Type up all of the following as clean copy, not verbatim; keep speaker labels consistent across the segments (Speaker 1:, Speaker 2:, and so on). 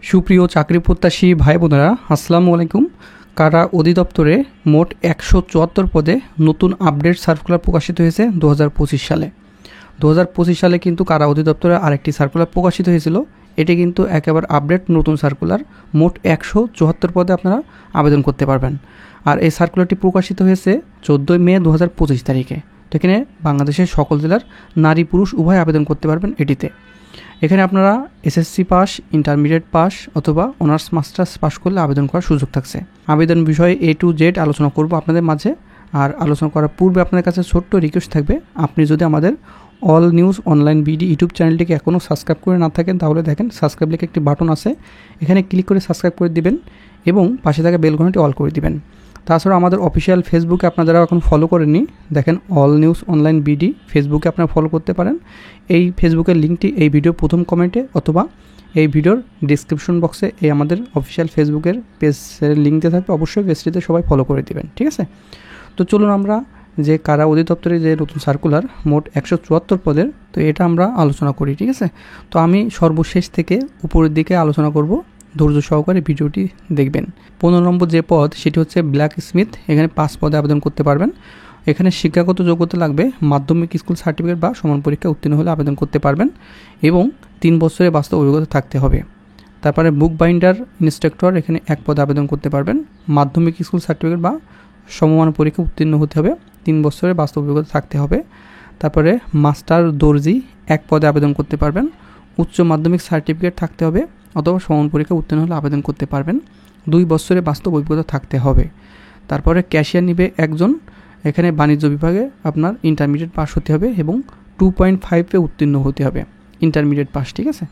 Speaker 1: সুপ্রিয় চাকরি প্রত্যাশী ভাই বোনেরা, আসসালামু আলাইকুম। কারা অধিদপ্তরে মোট 174 পদে নতুন আপডেট সার্কুলার প্রকাশিত হয়েছে 2025 সালে। 2025 সালে কিন্তু কারা অধিদপ্তরে আরেকটি সার্কুলার প্রকাশিত হয়েছিল। এটি কিন্তু একেবারে আপডেট নতুন সার্কুলার। মোট 174 পদে আপনারা আবেদন করতে পারবেন। আর এই সার্কুলারটি প্রকাশিত হয়েছে 14 মে 2025 তারিখে। তো এখানে বাংলাদেশের সকল জেলার নারী পুরুষ উভয় আবেদন করতে পারবেন এটিতে। এখানে আপনারা এসএসসি পাস, ইন্টারমিডিয়েট পাস অথবা অনার্স মাস্টার্স পাস করলে আবেদন করার সুযোগ থাকছে। আবেদন বিষয়ে A to Z আলোচনা করব আপনাদের মাঝে। আর আলোচনা করার পূর্বে আপনাদের কাছে ছোট্ট রিকোয়েস্ট থাকবে, আপনি যদি আমাদের all news online BD YouTube চ্যানেলটিকে এখনও সাবস্ক্রাইব করে না থাকেন, তাহলে দেখেন সাবস্ক্রাইব লিখে একটি বাটন আছে, এখানে ক্লিক করে সাবস্ক্রাইব করে দিবেন এবং পাশে থাকা বেল ঘন্টাটি অল করে দিবেন। তাছাড়া আমাদের অফিসিয়াল ফেসবুকে আপনারা যারা এখন ফলো করেননি, দেখেন অল নিউজ অনলাইন বিডি ফেসবুকে আপনারা ফলো করতে পারেন। এই ফেসবুকের লিঙ্কটি এই ভিডিওর প্রথম কমেন্টে অথবা এই ভিডিওর ডিসক্রিপশন বক্সে এই আমাদের অফিসিয়াল ফেসবুকের পেজের লিঙ্ক দিয়ে থাকবে, অবশ্যই পেজটিতে সবাই ফলো করে দিবেন, ঠিক আছে? তো চলুন আমরা যে কারা অধিদপ্তরে যে নতুন সার্কুলার মোট 174 পদের, তো এটা আমরা আলোচনা করি, ঠিক আছে? তো আমি সর্বশেষ থেকে উপরের দিকে আলোচনা করব, ধৈর্য সহকারে ভিডিওটি দেখবেন। 15 নম্বর যে পদ সেটি হচ্ছে ব্ল্যাক স্মিথ। এখানে 5 পদে আবেদন করতে পারবেন। এখানে শিক্ষাগত যোগ্যতা লাগবে, মাধ্যমিক স্কুল সার্টিফিকেট বা সমান পরীক্ষা উত্তীর্ণ হলে আবেদন করতে পারবেন এবং 3 বছরের বাস্তব অভিজ্ঞতা থাকতে হবে। তারপরে বুক বাইন্ডার ইন্সট্রাক্টর, এখানে 1 পদে আবেদন করতে পারবেন। মাধ্যমিক স্কুল সার্টিফিকেট বা সমমান পরীক্ষা উত্তীর্ণ হতে হবে, 3 বছরের বাস্তব অভিজ্ঞতা থাকতে হবে। তারপরে মাস্টার দর্জি 1 পদে আবেদন করতে পারবেন। উচ্চ মাধ্যমিক সার্টিফিকেট থাকতে হবে অথবা সমান পরীক্ষা উত্তীর্ণ হলে আবেদন করতে পারবেন, 2 বছরের বাস্তব অভিজ্ঞতা থাকতে হবে। তারপরে ক্যাশিয়ার নিবে 1 জন। এখানে বাণিজ্য বিভাগে আপনার ইন্টারমিডিয়েট পাস হতে হবে এবং 2.5 উত্তীর্ণ হতে হবে, ইন্টারমিডিয়েট পাস, ঠিক আছে?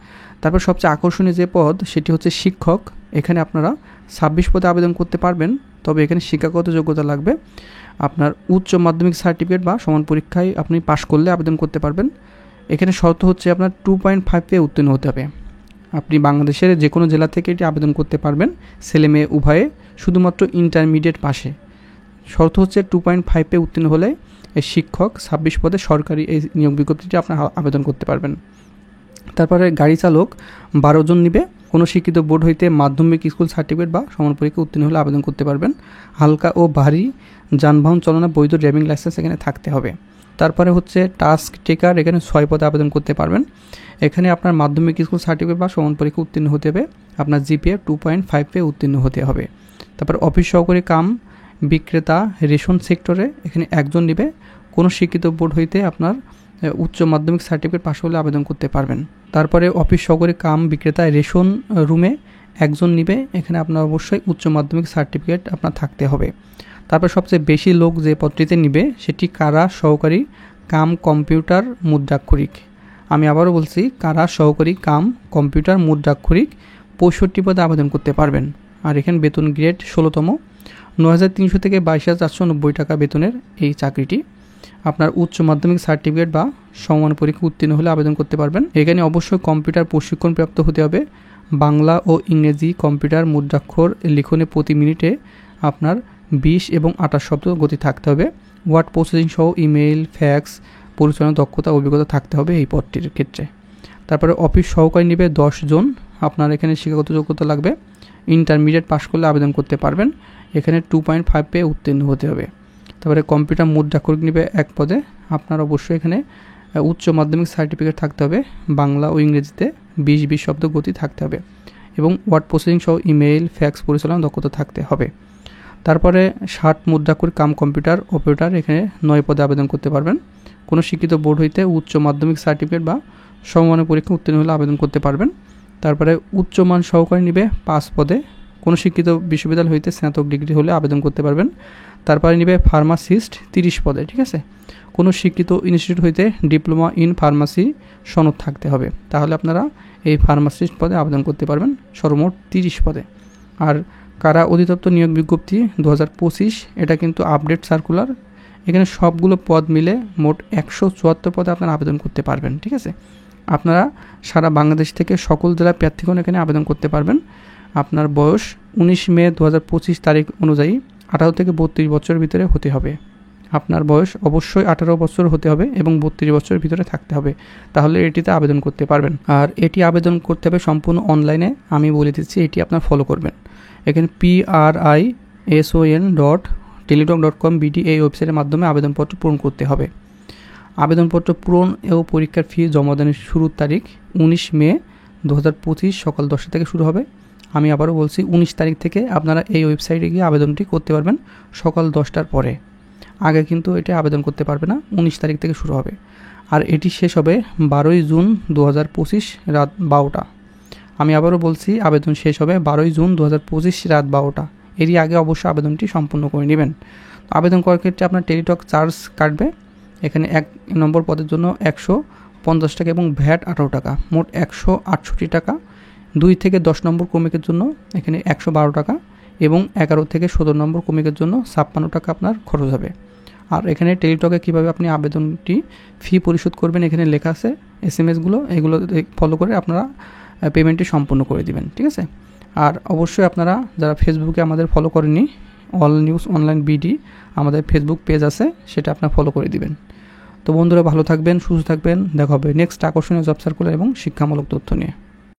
Speaker 1: তারপর সবচেয়ে আকর্ষণীয় যে পদ সেটি হচ্ছে শিক্ষক। এখানে আপনারা 26 পদে আবেদন করতে পারবেন, তবে এখানে শিক্ষাগত যোগ্যতা লাগবে। আপনার উচ্চ মাধ্যমিক সার্টিফিকেট বা সমান পরীক্ষায় আপনি পাস করলে আবেদন করতে পারবেন। এখানে শর্ত হচ্ছে আপনার 2.5 উত্তীর্ণ হতে হবে। আপনি বাংলাদেশের যে কোনো জেলা থেকে এটি আবেদন করতে পারবেন, ছেলে মেয়ে উভয়ে, শুধুমাত্র ইন্টারমিডিয়েট পাশে। শর্ত হচ্ছে 2.5 উত্তীর্ণ হলে এই শিক্ষক 26 পদে সরকারি এই নিয়োগ বিজ্ঞপ্তিটি আপনার আবেদন করতে পারবেন। তারপরে গাড়ি চালক 12 জন নিবে। কোনো শিক্ষিত বোর্ড হইতে মাধ্যমিক স্কুল সার্টিফিকেট বা সমান পরীক্ষা উত্তীর্ণ হলে আবেদন করতে পারবেন। হালকা ও ভারী যানবাহন চালনা বৈধ ড্রাইভিং লাইসেন্স এখানে থাকতে হবে। তারপরে হচ্ছে টাস্ক টেকার, এখানে 6 পদে আবেদন করতে পারবেন। এখানে আপনার মাধ্যমিক স্কুল সার্টিফিকেট বা সমান পরীক্ষা উত্তীর্ণ হতে হবে, আপনার জিপিএ 2.5 উত্তীর্ণ হতে হবে। তারপর অফিস সহকারী কাম বিক্রেতা রেশন সেক্টরে, এখানে 1 জন নেবে। কোনো শিক্ষিত বোর্ড হইতে আপনার উচ্চ মাধ্যমিক সার্টিফিকেট পাস হলে আবেদন করতে পারবেন। তারপরে অফিস সহকারী কাম বিক্রেতা রেশন রুমে 1 জন নেবে। এখানে আপনার অবশ্যই উচ্চ মাধ্যমিক সার্টিফিকেট আপনার থাকতে হবে। তারপর সবচেয়ে বেশি লোক যে পদটিতে নিবে সেটি কারা সহকারী কাম কম্পিউটার মুদ্রাক্ষরিক। আমি আবারও বলছি, কারা সহকারী কাম কম্পিউটার মুদ্রাক্ষরিক 65 পদে আবেদন করতে পারবেন। আর এখানে বেতন গ্রেড 16তম, 9,300 থেকে 22,490 টাকা বেতনের এই চাকরিটি। আপনার উচ্চ মাধ্যমিক সার্টিফিকেট বা সমান পরীক্ষা উত্তীর্ণ হলে আবেদন করতে পারবেন। এখানে অবশ্যই কম্পিউটার প্রশিক্ষণ প্রাপ্ত হতে হবে। বাংলা ও ইংরেজি কম্পিউটার মুদ্রাক্ষর লিখনে প্রতি মিনিটে আপনার 20 এবং 28 শব্দ গতি থাকতে হবে। ওয়ার্ড প্রসেসিং সহ ইমেইল, ফ্যাক্স পরিচালনার দক্ষতা অভিজ্ঞতা থাকতে হবে এই পদটির ক্ষেত্রে। তারপরে অফিস সহকারী নেবে 10 জন। আপনার এখানে শিক্ষাগত যোগ্যতা লাগবে, ইন্টারমিডিয়েট পাস করলে আবেদন করতে পারবেন। এখানে 2.5 উত্তীর্ণ হতে হবে। তারপরে কম্পিউটার মুদ্রাক্ষরিক নেবে 1 পদে। আপনার অবশ্যই এখানে উচ্চ মাধ্যমিক সার্টিফিকেট থাকতে হবে, বাংলা ও ইংরেজিতে 20 শব্দ গতি থাকতে হবে এবং ওয়ার্ড প্রসেসিং সহ ইমেইল, ফ্যাক্স পরিচালনার দক্ষতা থাকতে হবে। তারপরে 60 মুদ্রাক্ষরিক কাম কম্পিউটার অপারেটর, এখানে 9 পদে আবেদন করতে পারবেন। কোনো শিক্ষিত বোর্ড হইতে উচ্চ মাধ্যমিক সার্টিফিকেট বা সমমানের পরীক্ষা উত্তীর্ণ হলে আবেদন করতে পারবেন। তারপরে উচ্চমান সহকারী নিবে 5 পদে। কোনো শিক্ষিত বিশ্ববিদ্যালয় হইতে স্নাতক ডিগ্রি হলে আবেদন করতে পারবেন। তারপরে নিবে ফার্মাসিস্ট 30 পদে, ঠিক আছে? কোনো শিক্ষিত ইনস্টিটিউট হইতে ডিপ্লোমা ইন ফার্মাসি সনদ থাকতে হবে, তাহলে আপনারা এই ফার্মাসিস্ট পদে আবেদন করতে পারবেন, সর্বমোট 30 পদে। আর কারা অধিদপ্তর নিয়োগ বিজ্ঞপ্তি 2025, এটা কিন্তু আপডেট সার্কুলার। এখানে সবগুলো পদ মিলে মোট 174 পদে আপনারা আবেদন করতে পারবেন, ঠিক আছে? আপনারা সারা বাংলাদেশ থেকে সকল জেলার প্রার্থীগণ এখানে আবেদন করতে পারবেন। আপনার বয়স 19 মে 2025 তারিখ অনুযায়ী 18 থেকে 32 বছরের ভিতরে হতে হবে। আপনার বয়স অবশ্যই 18 বছর হতে হবে এবং 32 বছরের ভিতরে থাকতে হবে, তাহলে এটিতে আবেদন করতে পারবেন। আর এটি আবেদন করতে হবে সম্পূর্ণ অনলাইনে, আমি বলে দিচ্ছি এটি আপনার ফলো করবেন। এখানে PRISON.teletalk.com BD এই ওয়েবসাইটের মাধ্যমে আবেদনপত্র পূরণ করতে হবে। আবেদনপত্র পূরণ ও পরীক্ষার ফি জমা দানের শুরুর তারিখ 19 মে 2025 সকাল 10টা থেকে শুরু হবে। আমি আবারও বলছি 19 তারিখ থেকে আপনারা এই ওয়েবসাইটে গিয়ে আবেদনটি করতে পারবেন সকাল 10টার পরে, আগে কিন্তু এটা আবেদন করতে পারবে না। 19 তারিখ থেকে শুরু হবে আর এটি শেষ হবে 12ই জুন 2025 রাত 12টা। আমি আবারও বলছি আবেদন শেষ হবে 12ই জুন 2025 রাত 12টা। এরই আগে অবশ্যই আবেদনটি সম্পূর্ণ করে নেবেন। আবেদন করার ক্ষেত্রে আপনার টেলিটক চার্জ কাটবে। এখানে 1 নম্বর পদের জন্য 150 টাকা এবং ভ্যাট 18 টাকা, মোট 168 টাকা। 2 থেকে 10 নম্বর ক্রমিকের জন্য এখানে 112 টাকা এবং 11 থেকে 17 নম্বর ক্রমিকের জন্য 56 টাকা আপনার খরচ হবে। আর এখানে টেলিটকে কীভাবে আপনি আবেদনটি ফি পরিশোধ করবেন এখানে লেখা আছে, SMS-গুলো এগুলো ফলো করে আপনারা পেমেন্টটি সম্পূর্ণ করে দিবেন, ঠিক আছে। আর অবশ্যই আপনারা যারা ফেসবুকে আমাদের ফলো করেননি, অল নিউজ অনলাইন বিডি আমাদের ফেসবুক পেজ আছে, সেটা আপনারা ফলো করে দিবেন। তো বন্ধুরা ভালো থাকবেন, সুস্থ থাকবেন, দেখা হবে নেক্সট আকর্ষণীয় জব সার্কুলার এবং শিক্ষামূলক তথ্য নিয়ে।